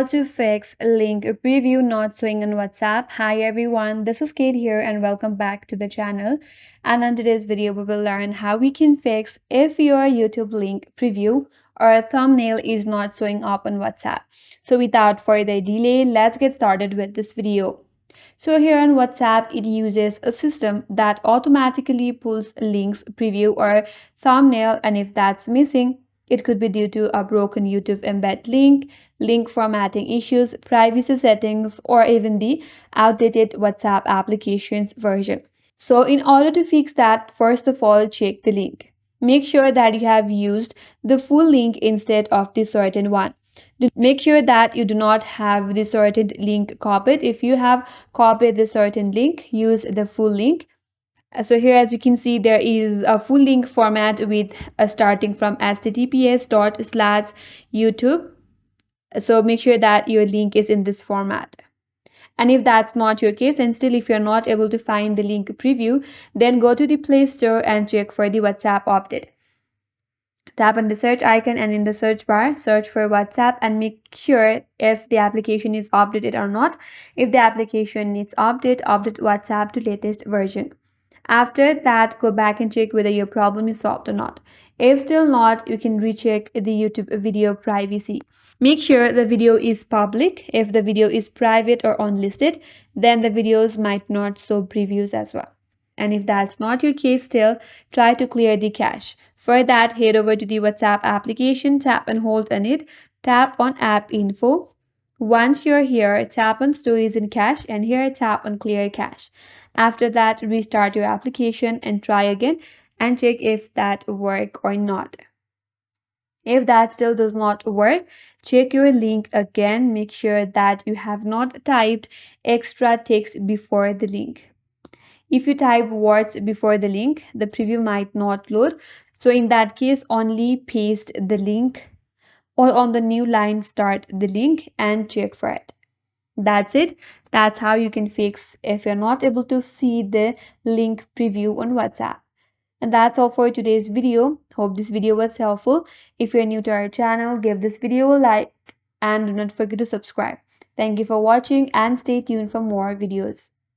How to fix link preview not showing on WhatsApp. Hi everyone, this is Kate here and welcome back to the channel. And in today's video, we will learn how we can fix if your YouTube link preview or a thumbnail is not showing up on WhatsApp. So without further delay, let's get started with this video. So here on WhatsApp, it uses a system that automatically pulls links, preview or thumbnail, and if that's missing, it could be due to a broken YouTube embed link, link formatting issues, privacy settings, or even the outdated WhatsApp application's version. So in order to fix that, first of all, check the link. Make sure that you have used the full link instead of the certain one. Make sure that you do not have the certain link copied. If you have copied the certain link, use the full link. So here, as you can see, there is a full link format with starting from https://youtube. So make sure that your link is in this format. And if that's not your case, and still if you're not able to find the link preview, then go to the Play Store and check for the WhatsApp update. Tap on the search icon and in the search bar, search for WhatsApp and make sure if the application is updated or not. If the application needs update, update WhatsApp to latest version. After that, go back and check whether your problem is solved or not. If still not, you can recheck the YouTube video privacy. Make sure the video is public. If the video is private or unlisted, then the videos might not show previews as well. And if that's not your case still, try to clear the cache. For that, head over to the WhatsApp application, tap and hold on it, tap on app info. Once you're here, tap on stories in cache and here tap on clear cache. After that, restart your application and try again and check if that works or not. If that still does not work, check your link again. Make sure that you have not typed extra text before the link. If you type words before the link, the preview might not load. So in that case, only paste the link or on the new line, start the link and check for it. That's it. That's how you can fix if you're not able to see the link preview on WhatsApp. And that's all for today's video. Hope this video was helpful. If you're new to our channel, give this video a like and do not forget to subscribe. Thank you for watching and stay tuned for more videos.